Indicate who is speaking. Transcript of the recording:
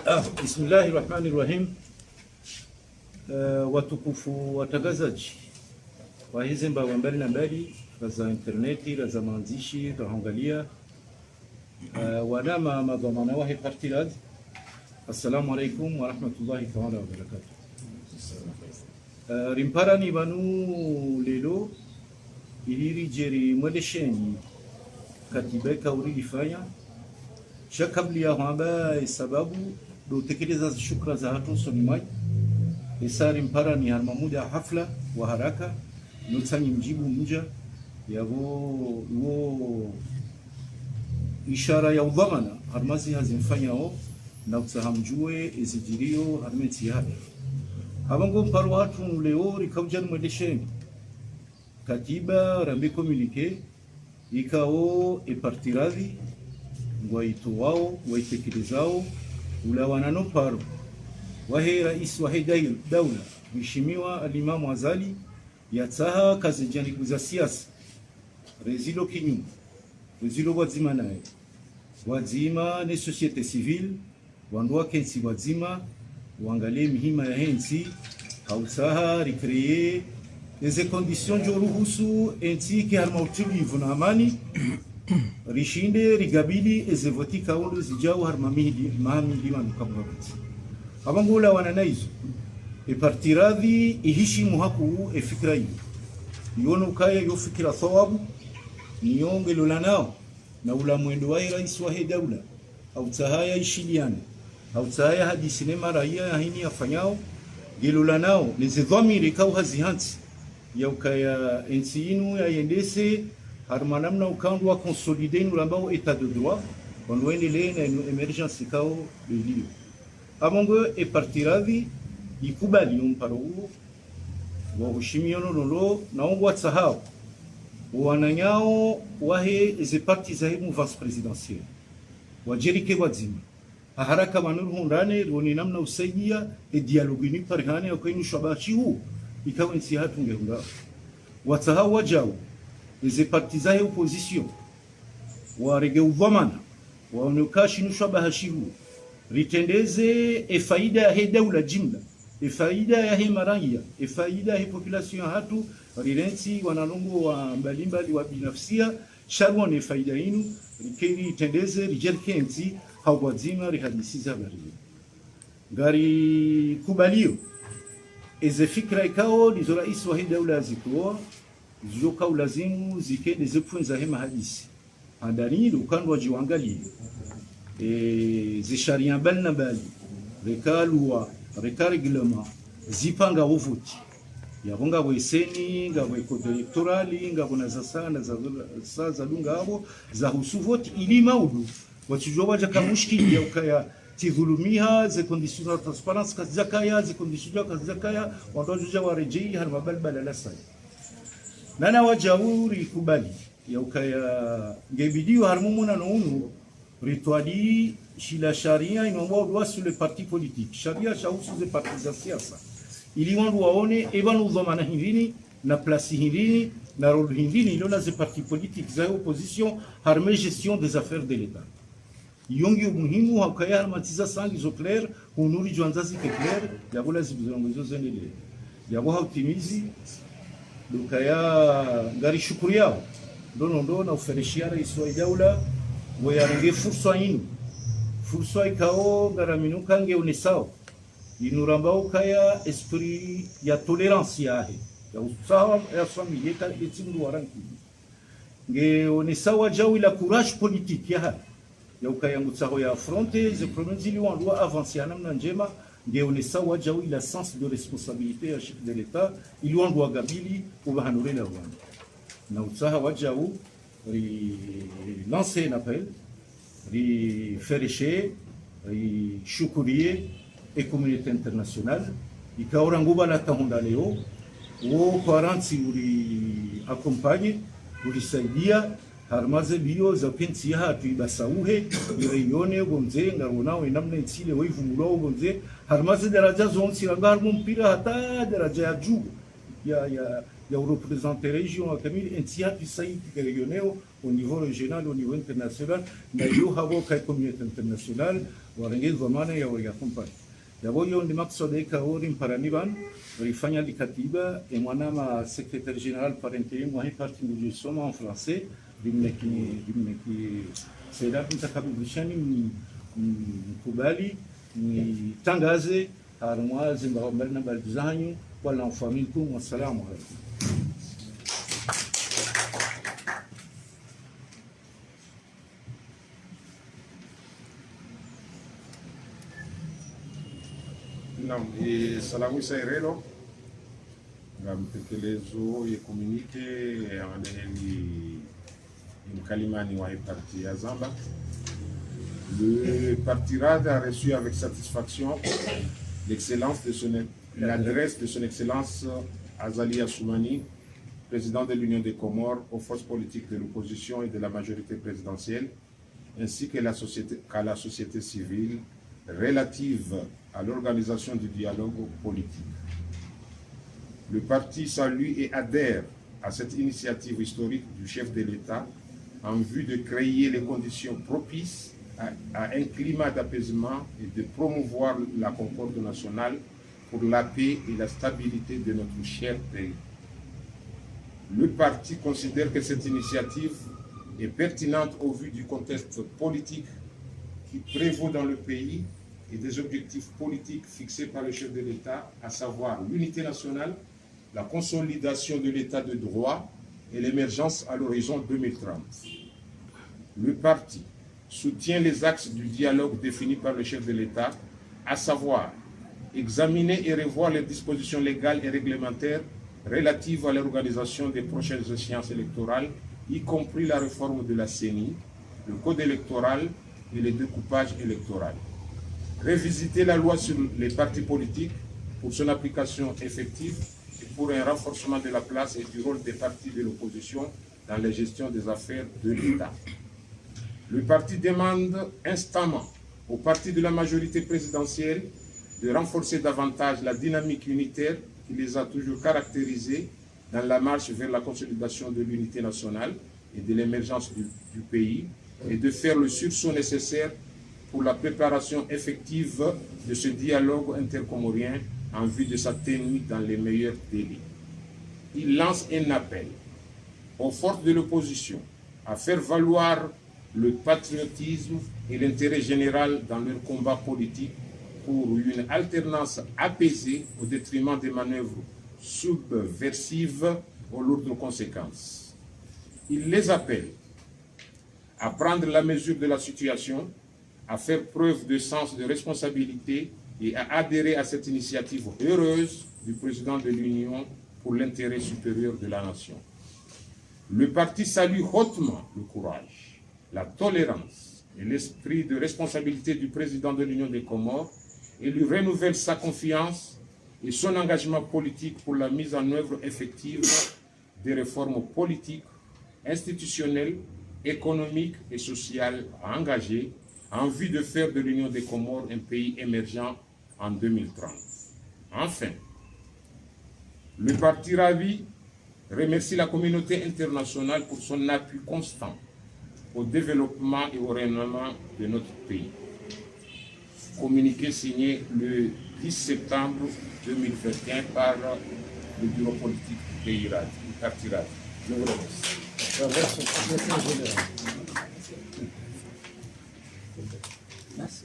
Speaker 1: Bismillahi rahmani rahim. Watukufu watangazaji wa hizi mbawa mbali na mbali za interneti za maandishi tunaangalia wanama madhamana wahi partilad. Assalamu alaikum wa rahmatullahi ta'ala wa barakatuh. Rimpara ni banu lelo iliri jeri mwelesheni katibeka ulifanya shakabli ya hamba sababu do tekeleza shukra za hatu sonimai isari mpara ni harmamuda hafla wa haraka nutsanyi mjibu mja wo ishara ya udhamana harmazi hazimfanyao na utsahamjue ezijirio harmeti hada habango mparu hatu leo rikaujan mwelesheni katiba rambi komunike ikao epartirazi ngwaito wao waitekelezao ula wanano paru wahe rais wahe daula mheshimiwa alimamu Azali yataha kazi janibu za siasa rezilo kinyume rezilo wazima naye wazima ne societe civile wandoa kensi wazima uangalie mihima ya hensi hausaha recreer les conditions joruhusu enti ki harma utulivu na amani rishinde rigabili ezevoti kaundo zijao harmamidi mahamidi wanukabwabati abangula wananaizo epartiradhi ihishimu haku efikra hiyo yono kaya yo fikira thawabu nionge lolanao na ula mwendo wa rais wa daula au tahaya ishiliana au tahaya hadi sinema raia hini afanyao gelolanao nizidhamiri kau hazihansi ya ukaya ensinu ya yendese harmanamna ukandu wa consolider nulambao etat de droit onwenele na emergence kao belio amongo e partiravi ikubali umparo wa ushimiono lolo naongo atsahao wananyao wahe ze parti za mouvance présidentielle wajerike wazima haraka manuru hundane roni namna usaidia e dialogue ni parhane ya kwenu shabachi huu ikawa nsi hatu ngehunda watsahao wajao les partisans et opposition warege uvamana waonukashi nushabaha shihu ritendeze e faida ya daula jimla e faida ya maraya e faida ya population hatu rirensi wanalongo wa mbalimbali wa binafsia sharwa faida inu rikeri tendeze rijelkenzi hawazima rihadisiza gari kubalio eze fikra ikao lizo rais wa daula zikuwa zoka ulazimu zikende zifunza hema hadisi andani ukando wajiwangalie zisharia bali na bali rekalwa rekariglement zipanga uvuti yabonga weseni ngabo code electorali ngabo na zasana za dunga abo za husuvoti ili maudu watujua waja kamushkili ya ukaya tidhulumiha ze conditions de transparence kazakaya ze conditions kazakaya wandojuja warejei harma balbala la sai nana wajauri kubali ya ukaya ngebidiyo harmumuna no unu ritwadi shila sharia inomba doa sur les partis politiques sharia shahusu ze partis za siasa ili wandu waone ebanu dhamana hindini na place hindini na role hindini ilo na ze partis politiques za opposition harme gestion des affaires de l'état yongi muhimu hakaya harmatiza sangi zo clair unuri jwanzazi ke clair ya bola zibizongo zenele ya bo optimizi lukaya ngari shukuri yao ndo na uferishia rais wa daula wayarange fursa ikao ngaraminuka nge unisao inurambao kaya esprit ya tolerance yahe ya usawa ya familia ka etimu waranki nge unisao jawi la courage politique yaha ya ukaya ngutsaho ya affronter les problèmes ili on doit avancer namna njema nge unisao jawi la sens de responsabilité ya chef de l'état ili on doit gabili ubahanure na wana na utsaha wajau ri lancer un appel ri ferishe ri shukurie et communauté internationale ikaora nguba la tahunda leo wo kwaranti uri accompagne uri saidia harmaze bio za pensi hatu ibasauhe ireione gonze ngarona namna itsile wivumulo gonze harmaze daraja zonsi rangar mpira hata daraja ya juu ya représenter région kamili entia pisaiti regioneo au niveau régional, au niveau international, na yo habo kai community international, warangi dhamana ya wayakumpani. Yabo yo ni maksode ka ori mparaniban, rifanya likatiba, et mwanama secrétaire général par intérim, wahi parti de soma en français, dimneki seda mtakabishani mkubali, tangaze, harumwa zimbaomberna balzanyu, wala mfamilkum, wassalamu alaikum.
Speaker 2: Naam, salamu isairelo ngamtekelezo yekomunike anadeheli mkalimani wa parti ya Zamba. Le parti RAD a reçu avec satisfaction l'adresse de son excellence Azali Assoumani, président de l'Union des Comores, aux forces politiques de l'opposition et de la majorité présidentielle, ainsi qu'à la société civile relative à l'organisation du dialogue politique. Le parti salue et adhère à cette initiative historique du chef de l'État en vue de créer les conditions propices à un climat d'apaisement et de promouvoir la concorde nationale pour la paix et la stabilité de notre cher pays. Le parti considère que cette initiative est pertinente au vu du contexte politique qui prévaut dans le pays et des objectifs politiques fixés par le chef de l'État, à savoir l'unité nationale, la consolidation de l'État de droit et l'émergence à l'horizon 2030. Le parti soutient les axes du dialogue définis par le chef de l'État, à savoir examiner et revoir les dispositions légales et réglementaires relatives à l'organisation des prochaines échéances électorales, y compris la réforme de la CENI, le code électoral et le découpage électoral. Révisiter la loi sur les partis politiques pour son application effective et pour un renforcement de la place et du rôle des partis de l'opposition dans la gestion des affaires de l'État. Le parti demande instamment aux partis de la majorité présidentielle de renforcer davantage la dynamique unitaire qui les a toujours caractérisés dans la marche vers la consolidation de l'unité nationale et de l'émergence du pays, et de faire le sursaut nécessaire pour la préparation effective de ce dialogue intercomorien en vue de sa tenue dans les meilleurs délais. Il lance un appel aux forces de l'opposition à faire valoir le patriotisme et l'intérêt général dans leur combat politique pour une alternance apaisée au détriment des manœuvres subversives aux lourdes conséquences. Il les appelle à prendre la mesure de la situation, à faire preuve de sens de responsabilité et à adhérer à cette initiative heureuse du président de l'Union pour l'intérêt supérieur de la nation. Le parti salue hautement le courage, la tolérance et l'esprit de responsabilité du président de l'Union des Comores et lui renouvelle sa confiance et son engagement politique pour la mise en œuvre effective des réformes politiques, institutionnelles, économiques et sociales engagées en vue de faire de l'Union des Comores un pays émergent en 2030. Enfin, le parti Ravi remercie la communauté internationale pour son appui constant au développement et au rayonnement de notre pays. Communiqué signé le 10 septembre 2021 par le bureau politique du pays Ravi, du parti Ravi. Je vous remercie.
Speaker 1: Merci.